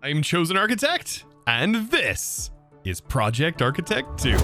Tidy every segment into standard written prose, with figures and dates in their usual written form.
I'm ChosenArchitect, and this is Project Architect 2.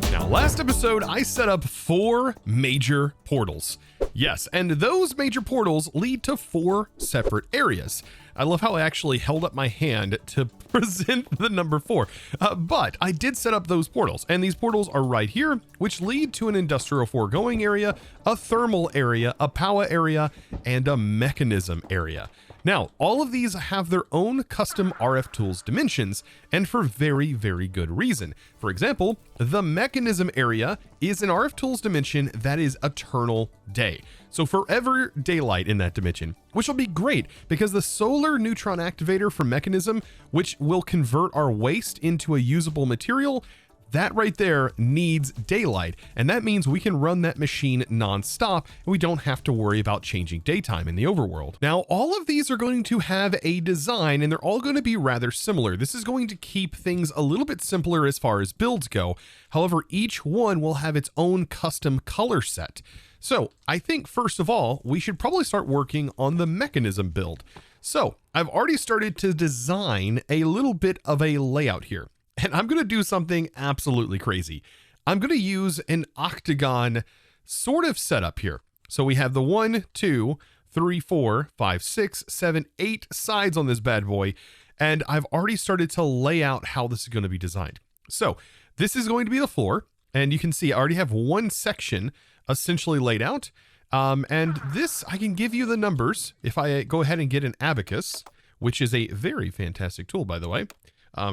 Now, last episode, I set up 4 major portals. Yes, and those major portals lead to 4 separate areas. I love how I actually held up my hand to present the number 4. But I did set up those portals, and these portals are right here, which lead to an Industrial Foregoing area, a Thermal area, a Power area, and a Mechanism area. Now, all of these have their own custom RFTools dimensions, and for very, very good reason. For example, the Mechanism area is an RFTools dimension that is eternal day. So forever daylight in that dimension, which will be great because the solar neutron activator for Mechanism, which will convert our waste into a usable material, that right there needs daylight, and that means we can run that machine non-stop and we don't have to worry about changing daytime in the overworld. Now, all of these are going to have a design and they're all going to be rather similar. This is going to keep things a little bit simpler as far as builds go. However, each one will have its own custom color set. So I think first of all, we should probably start working on the Mechanism build. So I've already started to design a little bit of a layout here. And I'm going to do something absolutely crazy. I'm going to use an octagon sort of setup here. So we have the 1, 2, 3, 4, 5, 6, 7, 8 sides on this bad boy. And I've already started to lay out how this is going to be designed. So this is going to be the floor. And you can see I already have one section essentially laid out. And this, I can give you the numbers if I go ahead and get an abacus, which is a very fantastic tool, by the way.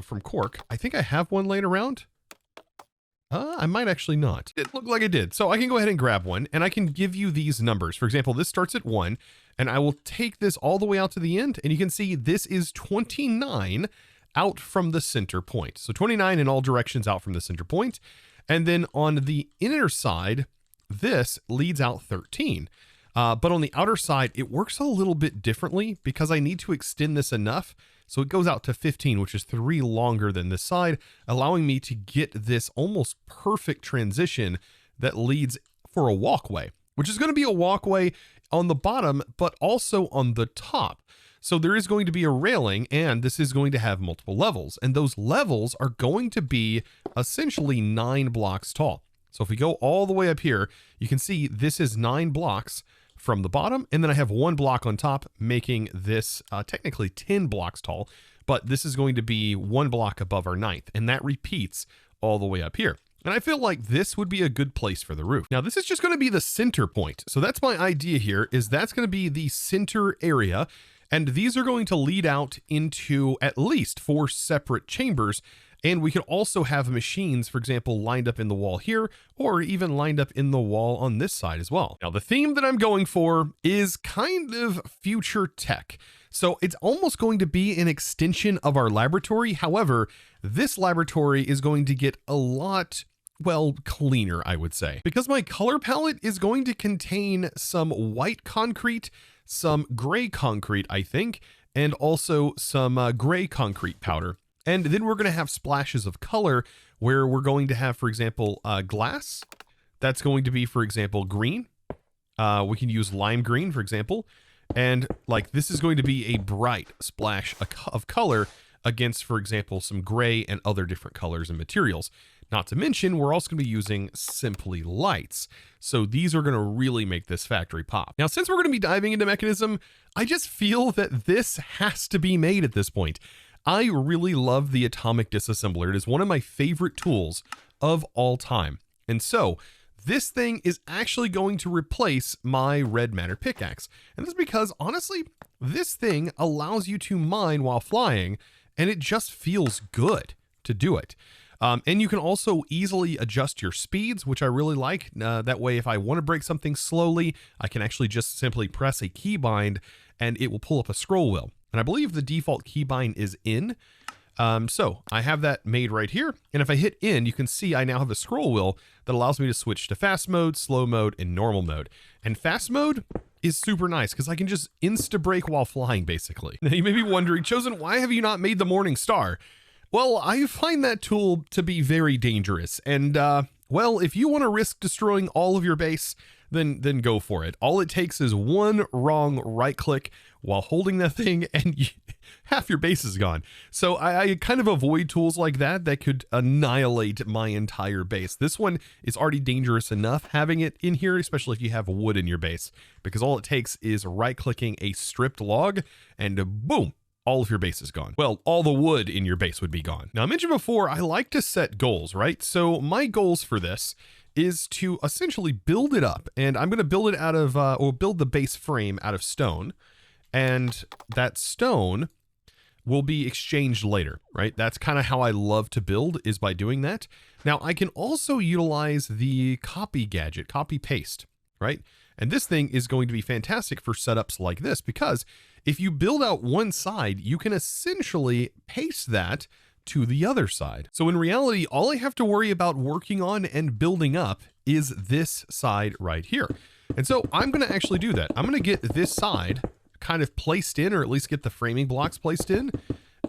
From Cork. I think I have one laying around. I might actually not. It looked like I did. So I can go ahead and grab one and I can give you these numbers. For example, this starts at 1 and I will take this all the way out to the end and you can see this is 29 out from the center point. So 29 in all directions out from the center point. And then on the inner side, this leads out 13. But on the outer side, it works a little bit differently because I need to extend this enough. So it goes out to 15, which is 3 longer than this side, allowing me to get this almost perfect transition that leads for a walkway, which is going to be a walkway on the bottom, but also on the top. So there is going to be a railing and this is going to have multiple levels. And those levels are going to be essentially 9 blocks tall. So if we go all the way up here, you can see this is 9 blocks from the bottom, and then I have 1 block on top, making this technically 10 blocks tall, but this is going to be 1 block above our 9th, and that repeats all the way up here. And I feel like this would be a good place for the roof. Now, this is just going to be the center point. So that's my idea here, is that's going to be the center area, and these are going to lead out into at least 4 separate chambers. And we could also have machines, for example, lined up in the wall here, or even lined up in the wall on this side as well. Now, the theme that I'm going for is kind of future tech. So it's almost going to be an extension of our laboratory. However, this laboratory is going to get a lot, well, cleaner, I would say, because my color palette is going to contain some white concrete, some gray concrete, I think, and also some gray concrete powder. And then we're going to have splashes of color where we're going to have, for example, glass. That's going to be, for example, green. We can use lime green, for example. And like this is going to be a bright splash of color against, for example, some gray and other different colors and materials. Not to mention, we're also going to be using simply lights. So these are going to really make this factory pop. Now, since we're going to be diving into Mechanism, I just feel that this has to be made at this point. I really love the atomic disassembler. It is one of my favorite tools of all time. And so this thing is actually going to replace my red matter pickaxe. And this is because honestly, this thing allows you to mine while flying and it just feels good to do it. And you can also easily adjust your speeds, which I really like. That way, if I want to break something slowly, I can actually just simply press a keybind and it will pull up a scroll wheel. And I believe the default keybind is in. So I have that made right here. And if I hit in, you can see I now have a scroll wheel that allows me to switch to fast mode, slow mode, and normal mode. And fast mode is super nice because I can just insta brake while flying, basically. Now you may be wondering, Chosen, why have you not made the Morning Star? Well, I find that tool to be very dangerous. And Well, if you want to risk destroying all of your base, then go for it. All it takes is one wrong right click while holding that thing and half your base is gone. So I kind of avoid tools like that could annihilate my entire base. This one is already dangerous enough having it in here, especially if you have wood in your base, because all it takes is right clicking a stripped log and boom, all of your base is gone. Well, all the wood in your base would be gone. Now, I mentioned before, I like to set goals, right? So my goals for this is to essentially build it up, and I'm going to build it out of, or build the base frame out of stone, and that stone will be exchanged later, right? That's kind of how I love to build, is by doing that. Now, I can also utilize the copy gadget, copy paste, right? And this thing is going to be fantastic for setups like this, because if you build out one side, you can essentially paste that to the other side. So in reality, all I have to worry about working on and building up is this side right here. And so I'm going to actually do that. I'm going to get this side kind of placed in, or at least get the framing blocks placed in,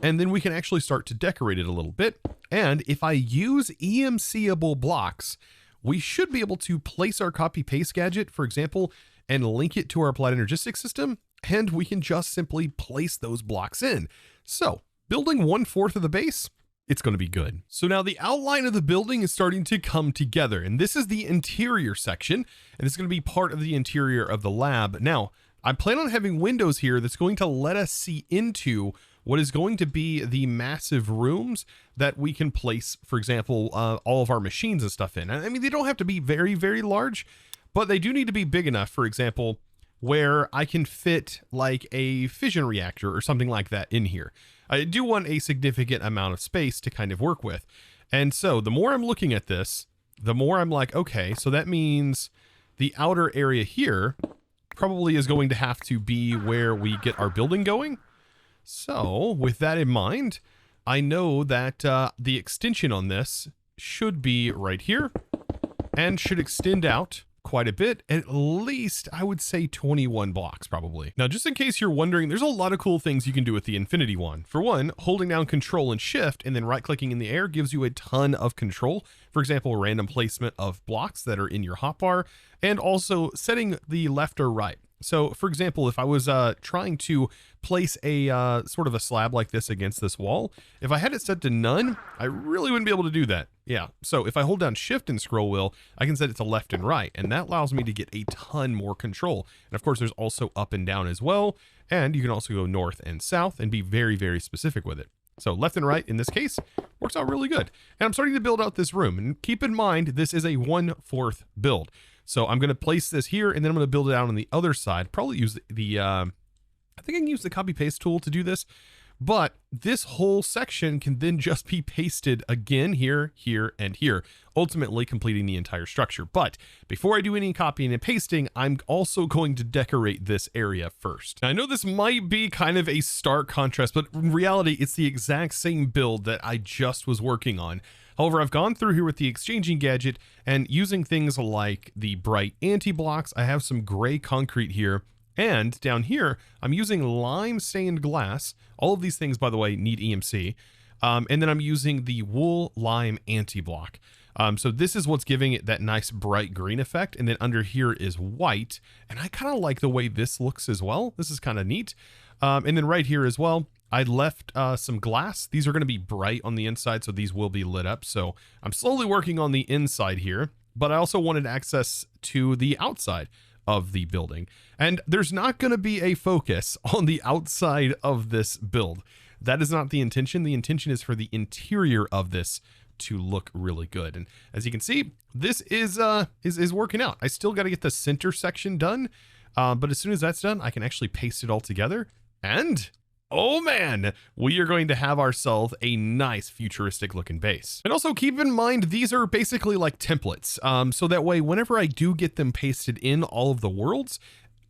and then we can actually start to decorate it a little bit. And if I use EMC-able blocks, we should be able to place our copy paste gadget, for example, and link it to our applied energistics system, and we can just simply place those blocks in. So building 1/4 of the base, it's going to be good. So now the outline of the building is starting to come together, and this is the interior section, and it's going to be part of the interior of the lab. Now, I plan on having windows here that's going to let us see into what is going to be the massive rooms that we can place, for example, all of our machines and stuff in. I mean, they don't have to be very, very large, but they do need to be big enough, for example, where I can fit like a fission reactor or something like that in here. I do want a significant amount of space to kind of work with. And so the more I'm looking at this, the more I'm like, okay, so that means the outer area here probably is going to have to be where we get our building going. So with that in mind, I know that the extension on this should be right here and should extend out quite a bit, at least I would say 21 blocks probably. Now, just in case you're wondering, there's a lot of cool things you can do with the Infinity Wand. For one, holding down Control and Shift and then right clicking in the air gives you a ton of control. For example, random placement of blocks that are in your hotbar, and also setting the left or right. So for example, if I was trying to place a sort of a slab like this against this wall, if I had it set to none, I really wouldn't be able to do that. Yeah, so if I hold down Shift and scroll wheel, I can set it to left and right, and that allows me to get a ton more control. And of course, there's also up and down as well, and you can also go north and south and be very, very specific with it. So left and right in this case works out really good. And I'm starting to build out this room, and keep in mind, this is a 1/4 build. So I'm going to place this here, and then I'm going to build it out on the other side. Probably use the I think I can use the copy paste tool to do this, but this whole section can then just be pasted again here, here, and here, ultimately completing the entire structure. But before I do any copying and pasting, I'm also going to decorate this area first. Now, I know this might be kind of a stark contrast, but in reality, it's the exact same build that I just was working on. However, I've gone through here with the exchanging gadget and using things like the bright anti-blocks. I have some gray concrete here, and down here, I'm using lime stained glass. All of these things, by the way, need EMC. And then I'm using the wool lime anti-block. So this is what's giving it that nice bright green effect. And then under here is white. And I kind of like the way this looks as well. This is kind of neat. And then right here as well, I left some glass. These are going to be bright on the inside, so these will be lit up. So I'm slowly working on the inside here, but I also wanted access to the outside of the building. And there's not going to be a focus on the outside of this build. That is not the intention. The intention is for the interior of this to look really good. And as you can see, this is working out. I still got to get the center section done, but as soon as that's done, I can actually paste it all together. And oh man, we are going to have ourselves a nice futuristic looking base. And also keep in mind, these are basically like templates. So that way, whenever I do get them pasted in all of the worlds,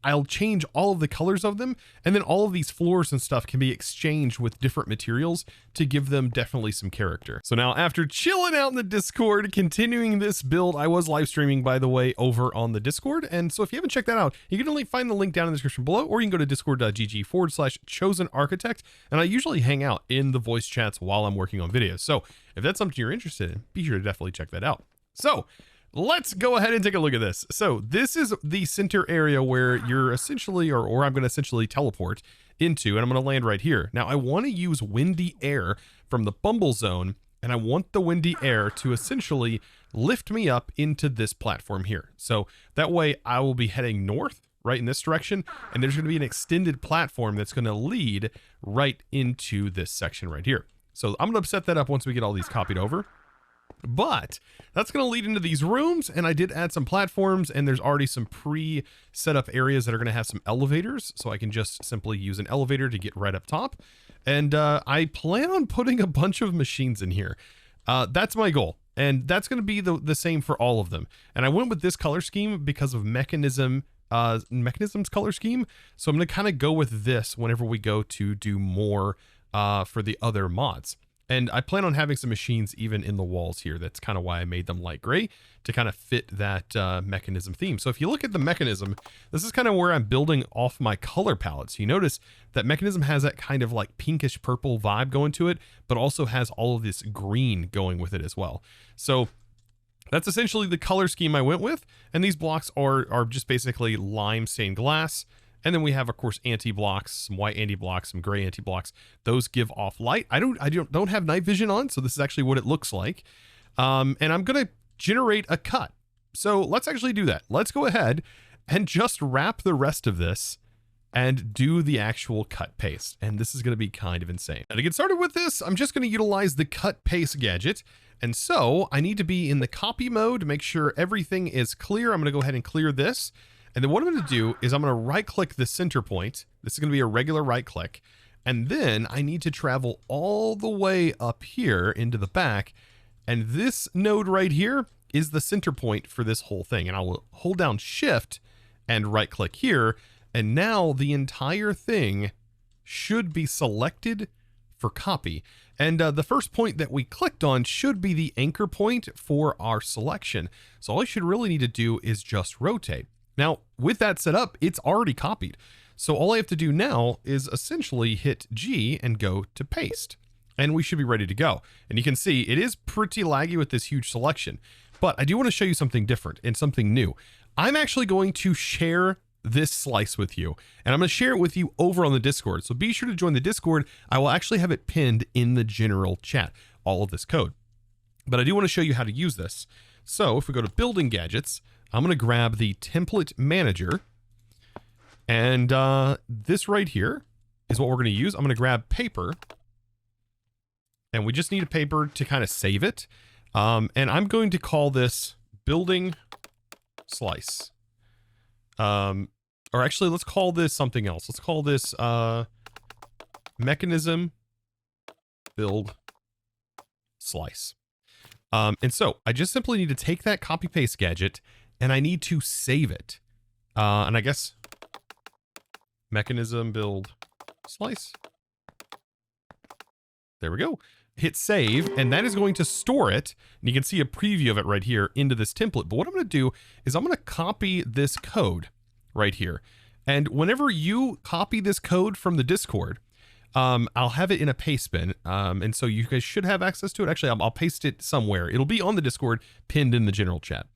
I'll change all of the colors of them, and then all of these floors and stuff can be exchanged with different materials to give them definitely some character. So now, after chilling out in the Discord, continuing this build, I was live streaming, by the way, over on the Discord. And so if you haven't checked that out, you can only find the link down in the description below, or you can go to discord.gg/ChosenArchitect. And I usually hang out in the voice chats while I'm working on videos. So if that's something you're interested in, be sure to definitely check that out. So let's go ahead and take a look at this. So this is the center area where you're essentially, or I'm going to essentially teleport into, and I'm going to land right here. Now I want to use windy air from the Bumble Zone, and I want the windy air to essentially lift me up into this platform here. So that way I will be heading north, right in this direction, and there's going to be an extended platform that's going to lead right into this section right here. So I'm going to set that up once we get all these copied over. But that's going to lead into these rooms, and I did add some platforms, and there's already some pre-set up areas that are going to have some elevators, so I can just simply use an elevator to get right up top. And I plan on putting a bunch of machines in here. That's my goal, and that's going to be the same for all of them. And I went with this color scheme because of Mekanism's color scheme, so I'm going to kind of go with this whenever we go to do more for the other mods. And I plan on having some machines even in the walls here. That's kind of why I made them light gray, to kind of fit that Mekanism theme. So if you look at the Mekanism, this is kind of where I'm building off my color palette. So you notice that Mekanism has that kind of like pinkish purple vibe going to it, but also has all of this green going with it as well. So that's essentially the color scheme I went with. And these blocks are just basically lime stained glass. And then we have, of course, anti-blocks, some white anti-blocks, some gray anti-blocks. Those give off light. I don't have night vision on, so this is actually what it looks like. And I'm going to generate a cut. So let's actually do that. Let's go ahead and just wrap the rest of this and do the actual cut paste. And this is going to be kind of insane. Now to get started with this, I'm just going to utilize the cut paste gadget. And so I need to be in the copy mode to make sure everything is clear. I'm going to go ahead and clear this. And then what I'm going to do is I'm going to right click the center point. This is going to be a regular right click. And then I need to travel all the way up here into the back. And this node right here is the center point for this whole thing. And I'll hold down Shift and right click here. And now the entire thing should be selected for copy. And the first point that we clicked on should be the anchor point for our selection. So all I should really need to do is just rotate. Now, with that set up, it's already copied. So all I have to do now is essentially hit G and go to paste. And we should be ready to go. And you can see it is pretty laggy with this huge selection. But I do want to show you something different and something new. I'm actually going to share this slice with you. And I'm going to share it with you over on the Discord. So be sure to join the Discord. I will actually have it pinned in the general chat, all of this code. But I do want to show you how to use this. So if we go to Building Gadgets, I'm going to grab the template manager, and this right here is what we're going to use. I'm going to grab paper, and we just need a paper to kind of save it. And I'm going to call this building slice. Or actually, let's call this something else. Let's call this Mekanism build slice. And so I just simply need to take that copy paste gadget and I need to save it. And I guess Mekanism build slice. There we go. Hit save, and that is going to store it. And you can see a preview of it right here into this template. But what I'm going to do is I'm going to copy this code right here. And whenever you copy this code from the Discord, I'll have it in a paste bin. And so you guys should have access to it. Actually, I'll paste it somewhere. It'll be on the Discord, pinned in the general chat.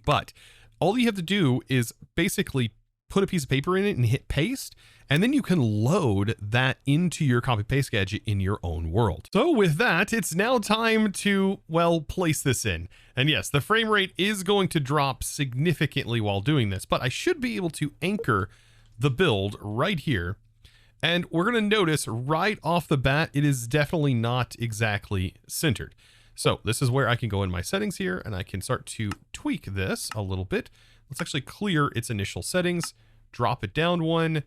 But all you have to do is basically put a piece of paper in it and hit paste, and then you can load that into your copy paste gadget in your own world. So with that, it's now time to, well, place this in. And yes, the frame rate is going to drop significantly while doing this, but I should be able to anchor the build right here. And we're going to notice right off the bat, it is definitely not exactly centered. So this is where I can go in my settings here and I can start to tweak this a little bit. Let's actually clear its initial settings, drop it down one,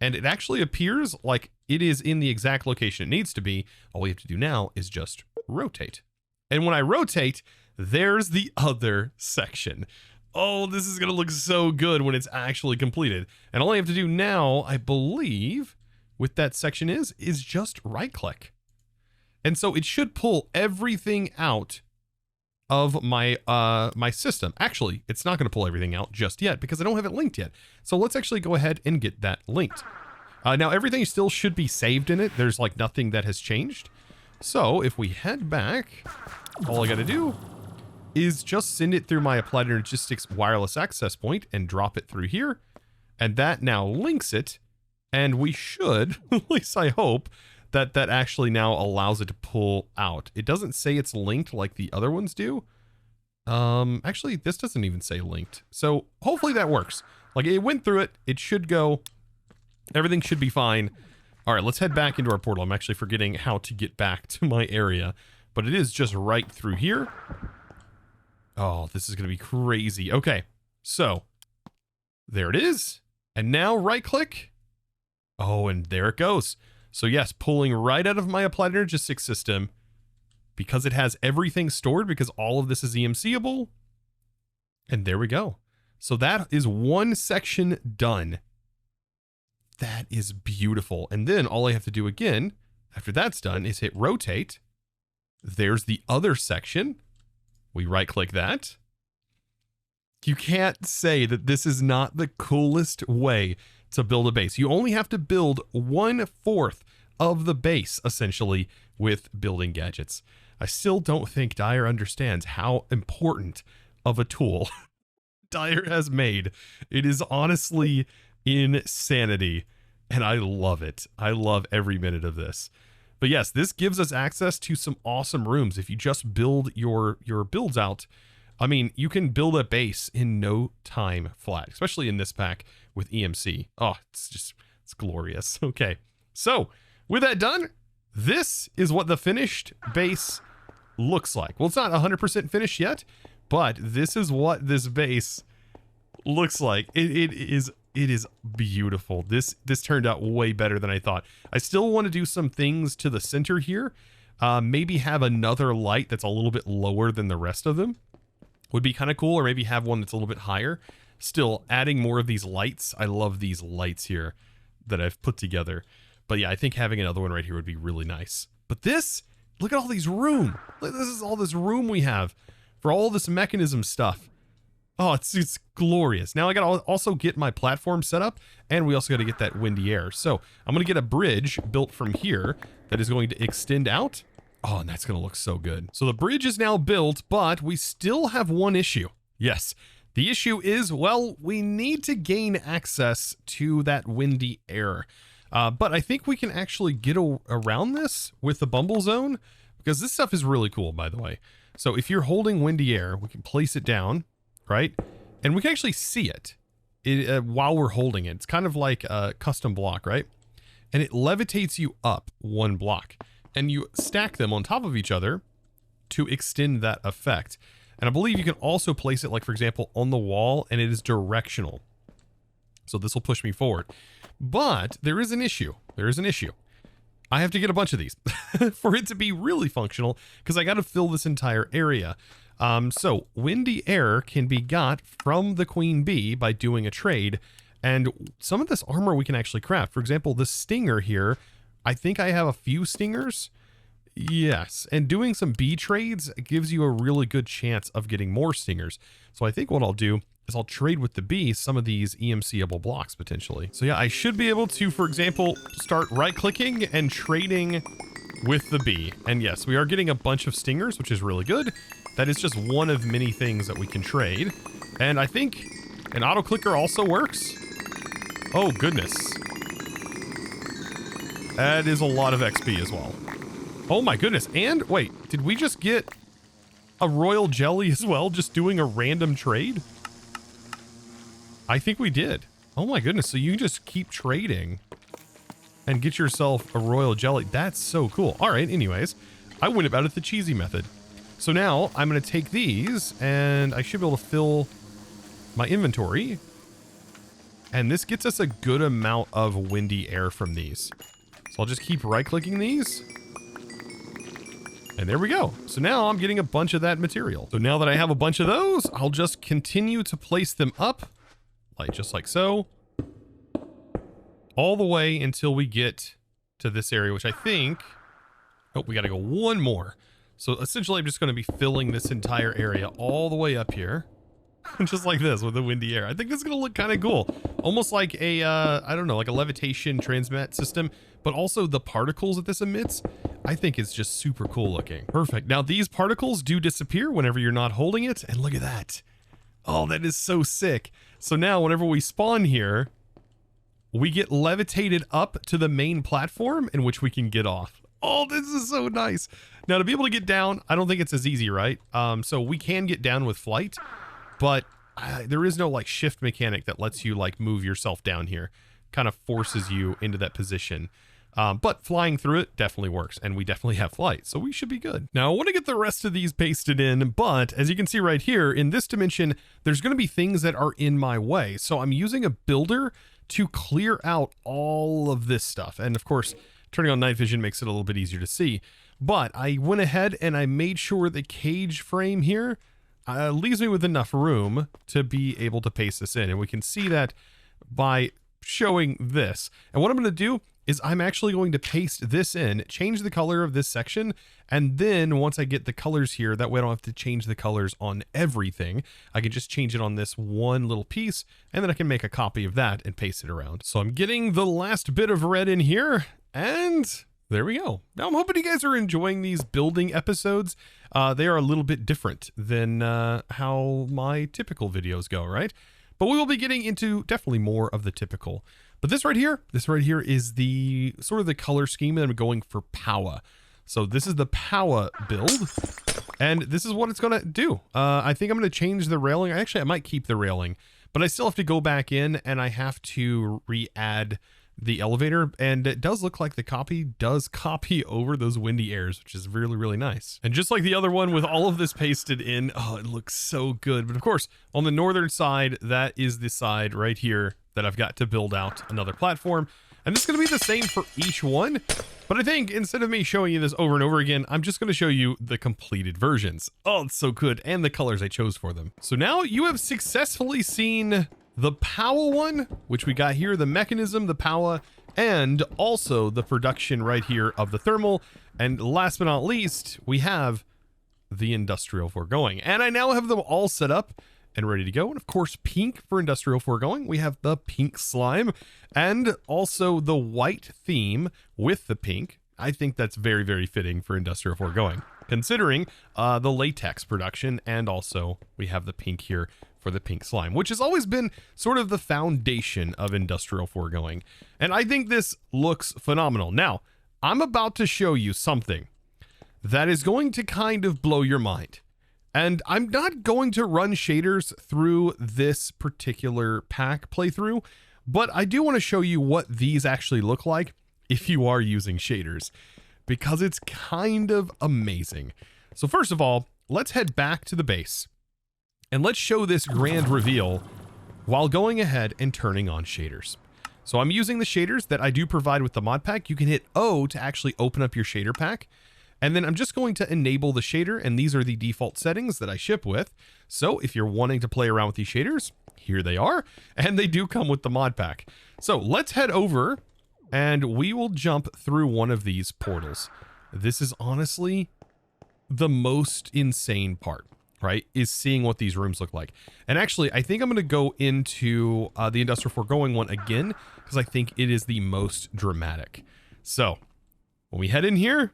and it actually appears like it is in the exact location it needs to be. All we have to do now is just rotate. And when I rotate, there's the other section. Oh, this is going to look so good when it's actually completed. And all I have to do now, I believe, with that section is just right click. And so it should pull everything out of my my system. Actually, it's not going to pull everything out just yet because I don't have it linked yet. So let's actually go ahead and get that linked. Now everything still should be saved in it. There's like nothing that has changed. So if we head back, all I got to do is just send it through my Applied Energistics wireless access point and drop it through here. And that now links it. And we should, at least I hope, that that actually now allows it to pull out. It doesn't say it's linked like the other ones do. Actually, this doesn't even say linked. So hopefully that works. Like, it went through it. It should go. Everything should be fine. All right, let's head back into our portal. I'm actually forgetting how to get back to my area, but it is just right through here. Oh, this is going to be crazy. Okay, so there it is. And now right click. Oh, and there it goes. So yes, pulling right out of my Applied Energistics system because it has everything stored because all of this is EMCable. And there we go. So that is one section done. That is beautiful. And then all I have to do again, after that's done, is hit rotate. There's the other section. We right click that. You can't say that this is not the coolest way to build a base. You only have to build 1/4 of the base, essentially, with building gadgets. I still don't think Dyer understands how important of a tool Dyer has made. It is honestly insanity, and I love it. I love every minute of this. But yes, this gives us access to some awesome rooms. If you just build your builds out, I mean, you can build a base in no time flat, especially in this pack with EMC. Oh, it's glorious. Okay, so with that done, this is what the finished base looks like. Well, it's not 100% finished yet, but this is what this base looks like. It is beautiful. This turned out way better than I thought. I still want to do some things to the center here. Maybe have another light that's a little bit lower than the rest of them. Would be kind of cool, or maybe have one that's a little bit higher. Still, adding more of these lights. I love these lights here that I've put together. But yeah, I think having another one right here would be really nice. But this, look at all these room. This is all this room we have for all this mechanism stuff. Oh, it's glorious. Now I got to also get my platform set up, and we also got to get that windy air. So I'm going to get a bridge built from here that is going to extend out. Oh, and that's going to look so good. So the bridge is now built, but we still have one issue. Yes, the issue is, well, we need to gain access to that windy air. But I think we can actually get around this with the Bumble Zone, because this stuff is really cool, by the way. So if you're holding windy air, we can place it down, right? And we can actually see it while we're holding it. It's kind of like a custom block, right? And it levitates you up one block. And you stack them on top of each other to extend that effect. And I believe you can also place it, like, for example, on the wall, and it is directional. So this will push me forward. But there is an issue. There is an issue. I have to get a bunch of these for it to be really functional, because I got to fill this entire area. So windy air can be got from the Queen Bee by doing a trade. And some of this armor we can actually craft. For example, the stinger here, I think I have a few stingers. Yes, and doing some bee trades gives you a really good chance of getting more stingers. So I think what I'll do is I'll trade with the bee some of these EMCable blocks potentially. So yeah, I should be able to, for example, start right-clicking and trading with the bee. And yes, we are getting a bunch of stingers, which is really good. That is just one of many things that we can trade. And I think an auto-clicker also works. Oh, goodness. That is a lot of XP as well. Oh my goodness. And wait, did we just get a royal jelly as well? Just doing a random trade? I think we did. Oh my goodness. So you can just keep trading and get yourself a royal jelly. That's so cool. All right. Anyways, I went about it the cheesy method. So now I'm going to take these and I should be able to fill my inventory. And this gets us a good amount of windy air from these. So I'll just keep right-clicking these. And there we go. So now I'm getting a bunch of that material. So now that I have a bunch of those, I'll just continue to place them up, like just like so, all the way until we get to this area, which I think, oh, we got to go one more. So essentially, I'm just going to be filling this entire area all the way up here, just like this with the windy air. I think this is going to look kind of cool. Almost like a, I don't know, like a levitation transmit system, but also the particles that this emits. I think it's just super cool looking. Perfect. Now these particles do disappear whenever you're not holding it. And look at that. Oh, that is so sick. So now whenever we spawn here, we get levitated up to the main platform in which we can get off. Oh, this is so nice. Now to be able to get down, I don't think it's as easy, right? So we can get down with flight, but there is no like shift mechanic that lets you like move yourself down here. Kind of forces you into that position. But flying through it definitely works, and we definitely have flight, so we should be good. Now, I want to get the rest of these pasted in, but as you can see right here, in this dimension, there's going to be things that are in my way. So I'm using a builder to clear out all of this stuff. And of course, turning on night vision makes it a little bit easier to see. But I went ahead and I made sure the cage frame here leaves me with enough room to be able to paste this in. And we can see that by showing this. And what I'm going to do is I'm actually going to paste this in, change the color of this section, and then once I get the colors here, that way I don't have to change the colors on everything. I can just change it on this one little piece, and then I can make a copy of that and paste it around. So I'm getting the last bit of red in here, and there we go. Now I'm hoping you guys are enjoying these building episodes. They are a little bit different than how my typical videos go, right? But we will be getting into definitely more of the typical. But this right here is the sort of the color scheme that I'm going for Power. So this is the Power build, and this is what it's going to do. I think I'm going to change the railing. Actually, I might keep the railing, but I still have to go back in and I have to re-add the elevator, and it does look like the copy does copy over those windy airs, which is really, really nice. And just like the other one with all of this pasted in, oh, it looks so good. But of course, on the northern side, that is the side right here that I've got to build out another platform. And it's going to be the same for each one. But I think instead of me showing you this over and over again, I'm just going to show you the completed versions. Oh, it's so good. And the colors I chose for them. So now you have successfully seen the Power one, which we got here, the Mechanism, the Power, and also the production right here of the Thermal. And last but not least, we have the Industrial Foregoing. And I now have them all set up and ready to go. And of course, pink for Industrial Foregoing. We have the pink slime and also the white theme with the pink. I think that's very, very fitting for Industrial Foregoing, considering the latex production. And also we have the pink here for the pink slime, which has always been sort of the foundation of Industrial Foregoing. And I think this looks phenomenal. Now, I'm about to show you something that is going to kind of blow your mind. And I'm not going to run shaders through this particular pack playthrough, but I do want to show you what these actually look like if you are using shaders, because it's kind of amazing. So first of all, let's head back to the base and let's show this grand reveal while going ahead and turning on shaders. So I'm using the shaders that I do provide with the mod pack. You can hit O to actually open up your shader pack. And then I'm just going to enable the shader, and these are the default settings that I ship with. So if you're wanting to play around with these shaders, here they are, and they do come with the mod pack. So let's head over and we will jump through one of these portals. This is honestly the most insane part, right? Is seeing what these rooms look like. And actually, I think I'm going to go into the Industrial Foregoing one again, because I think it is the most dramatic. So when we head in here,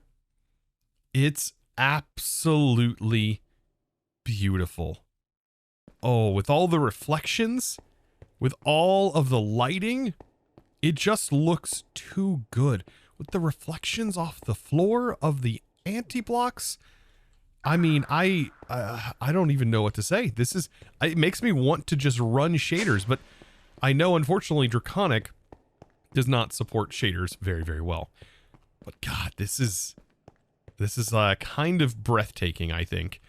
it's absolutely beautiful. Oh, with all the reflections, with all of the lighting, it just looks too good. With the reflections off the floor of the anti-blocks, I mean, I don't even know what to say. This is, it makes me want to just run shaders, but I know unfortunately Draconic does not support shaders very, very well. But God, this is kind of breathtaking, I think.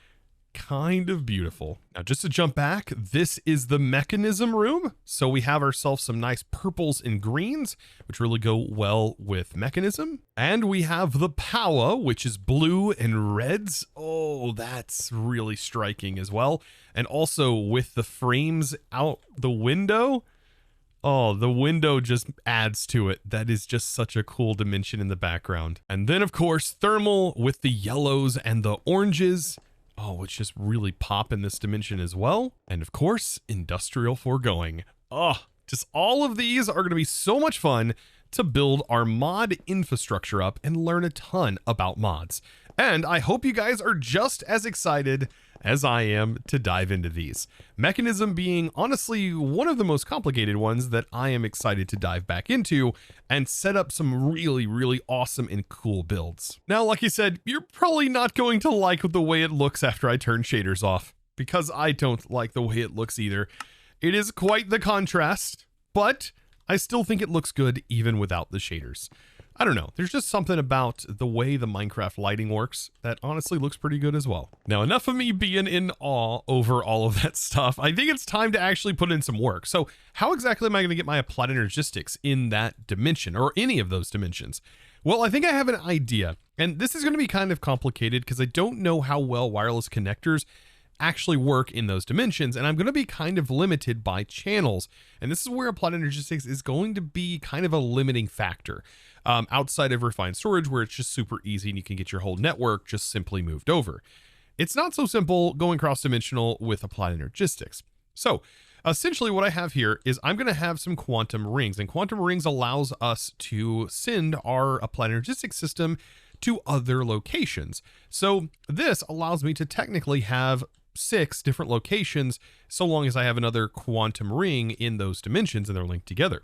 Kind of beautiful. Now, just to jump back, this is the Mechanism room. So we have ourselves some nice purples and greens, which really go well with Mechanism. And we have the Power, which is blue and reds. Oh, that's really striking as well. And also with the frames out the window. Oh, the window just adds to it. That is just such a cool dimension in the background. And then, of course, Thermal with the yellows and the oranges. Oh, which just really pop in this dimension as well. And of course, Industrial Foregoing. Oh, just all of these are going to be so much fun to build our mod infrastructure up and learn a ton about mods. And I hope you guys are just as excited as I am to dive into these. Mekanism being honestly one of the most complicated ones that I am excited to dive back into and set up some really, really awesome and cool builds. Now, like I said, you're probably not going to like the way it looks after I turn shaders off, because I don't like the way it looks either. It is quite the contrast, but I still think it looks good even without the shaders. I don't know, there's just something about the way the Minecraft lighting works that honestly looks pretty good as well. Now, enough of me being in awe over all of that stuff. I think it's time to actually put in some work. So how exactly am I going to get my applied energistics in that dimension, or any of those dimensions? Well, I think I have an idea, and this is going to be kind of complicated because I don't know how well wireless connectors actually work in those dimensions, and I'm going to be kind of limited by channels, and this is where applied energistics is going to be kind of a limiting factor. Outside of refined storage, where it's just super easy and you can get your whole network just simply moved over. It's not so simple going cross-dimensional with applied energistics. So essentially what I have here is I'm going to have some quantum rings, and quantum rings allows us to send our applied energistics system to other locations. So this allows me to technically have 6 different locations, so long as I have another quantum ring in those dimensions and they're linked together.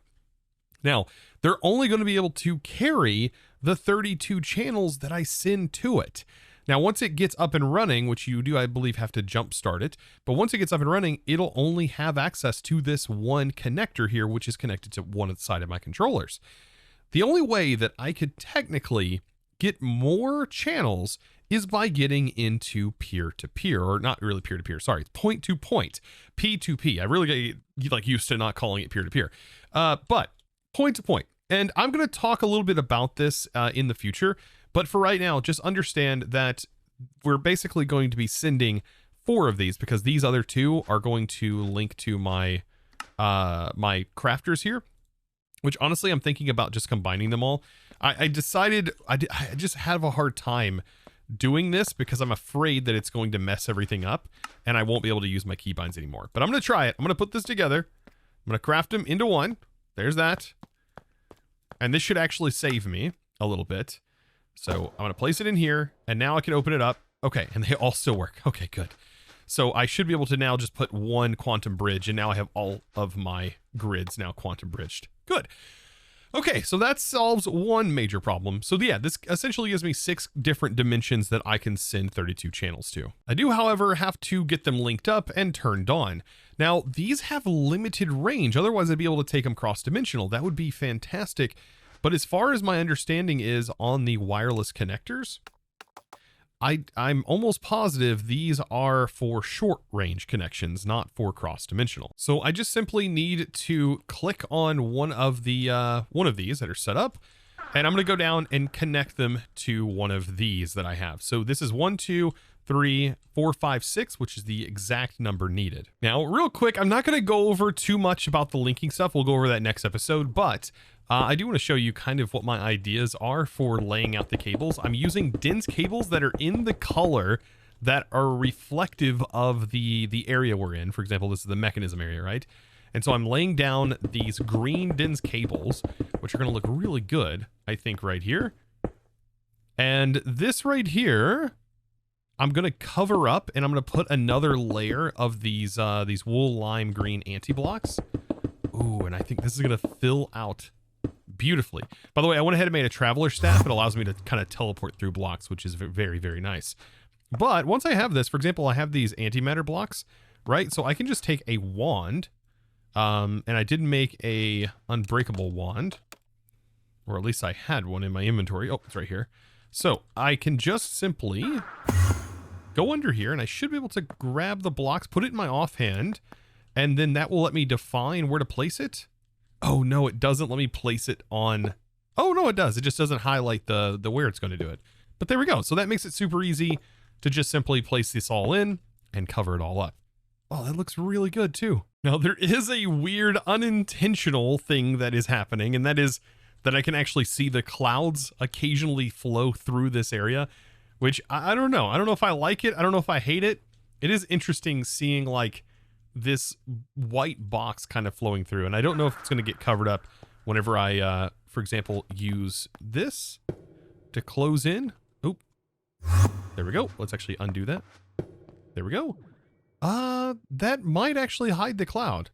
Now, they're only going to be able to carry the 32 channels that I send to it. Now, once it gets up and running, which you do, I believe, have to jump start it, but once it gets up and running, it'll only have access to this one connector here, which is connected to one side of my controllers. The only way that I could technically get more channels is by getting into peer-to-peer, or not really peer-to-peer, sorry, it's point-to-point, P2P. I really get like used to not calling it peer-to-peer, but point-to-point. And I'm going to talk a little bit about this in the future, but for right now, just understand that we're basically going to be sending 4 of these, because these other 2 are going to link to my my crafters here, which honestly, I'm thinking about just combining them all. I decided I just have a hard time doing this because I'm afraid that it's going to mess everything up and I won't be able to use my keybinds anymore. But I'm going to try it. I'm going to put this together. I'm going to craft them into one. There's that. And this should actually save me a little bit. So I'm going to place it in here, and now I can open it up. Okay, and they all still work. Okay, good. So I should be able to now just put one quantum bridge, and now I have all of my grids now quantum bridged. Good. Okay, so that solves one major problem. So yeah, this essentially gives me 6 different dimensions that I can send 32 channels to. I do, however, have to get them linked up and turned on. Now, these have limited range. Otherwise, I'd be able to take them cross-dimensional. That would be fantastic. But as far as my understanding is on the wireless connectors, I'm almost positive these are for short range connections, not for cross-dimensional. So I just simply need to click on one of these that are set up, and I'm going to go down and connect them to one of these that I have. So this is 1, 2, 3, 4, 5, 6, which is the exact number needed. Now, real quick, I'm not going to go over too much about the linking stuff. We'll go over that next episode, but I do want to show you kind of what my ideas are for laying out the cables. I'm using dense cables that are in the color that are reflective of the area we're in. For example, this is the Mekanism area, right? And so I'm laying down these green dense cables, which are going to look really good, I think, right here. And this right here, I'm going to cover up, and I'm going to put another layer of these wool lime green anti-blocks. Ooh, and I think this is going to fill out beautifully. By the way, I went ahead and made a traveler staff. It allows me to kind of teleport through blocks, which is very, very nice. But once I have this, for example, I have these antimatter blocks, right? So I can just take a wand, and I did make a unbreakable wand, or at least I had one in my inventory. Oh, it's right here. So I can just simply go under here, and I should be able to grab the blocks, put it in my offhand, and then that will let me define where to place it. Oh no, it doesn't let me place it on. Oh no, it does. It just doesn't highlight the where it's going to do it. But there we go. So that makes it super easy to just simply place this all in and cover it all up. Oh, that looks really good too. Now there is a weird unintentional thing that is happening, and that is that I can actually see the clouds occasionally flow through this area, which I don't know. I don't know if I like it. I don't know if I hate it. It is interesting seeing like this white box kind of flowing through, and I don't know if it's going to get covered up whenever I for example, use this to close in. Oh, there we go. Let's actually undo that. There we go. That might actually hide the cloud.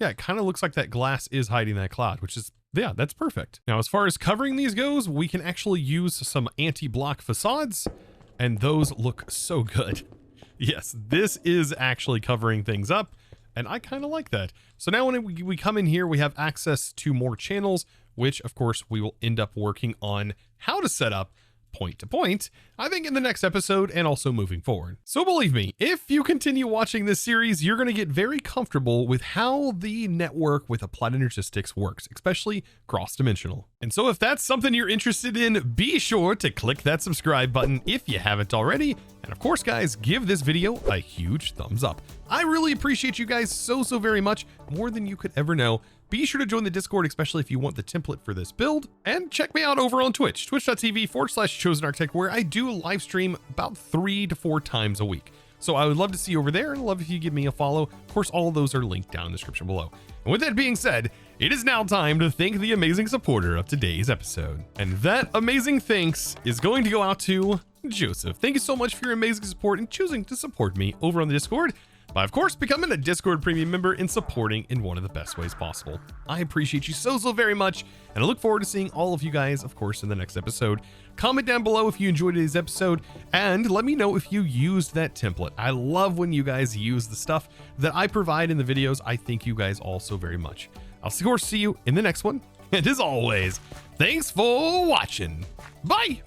Yeah, it kind of looks like that glass is hiding that cloud, which is, yeah, that's perfect. Now, as far as covering these goes, we can actually use some anti-block facades, and those look so good. Yes, this is actually covering things up, and I kind of like that. So now when we come in here, we have access to more channels, which of course we will end up working on how to set up point to point, I think, in the next episode and also moving forward. So believe me, if you continue watching this series, you're going to get very comfortable with how the network with Applied Energistics works, especially cross-dimensional. And so if that's something you're interested in, be sure to click that subscribe button if you haven't already. And of course, guys, give this video a huge thumbs up. I really appreciate you guys so very much, more than you could ever know. Be sure to join the Discord, especially if you want the template for this build, and check me out over on Twitch, twitch.tv/ChosenArchitect, where I do live stream about 3 to 4 times a week. So I would love to see you over there, and love if you give me a follow. Of course, all of those are linked down in the description below. And with that being said, it is now time to thank the amazing supporter of today's episode. And that amazing thanks is going to go out to Joseph. Thank you so much for your amazing support and choosing to support me over on the Discord, by of course becoming a Discord premium member and supporting in one of the best ways possible. I appreciate you so very much, and I look forward to seeing all of you guys, of course, in the next episode. Comment down below if you enjoyed today's episode, and let me know if you used that template. I love when you guys use the stuff that I provide in the videos. I thank you guys all so very much. I'll of course see you in the next one, and as always, thanks for watching. Bye!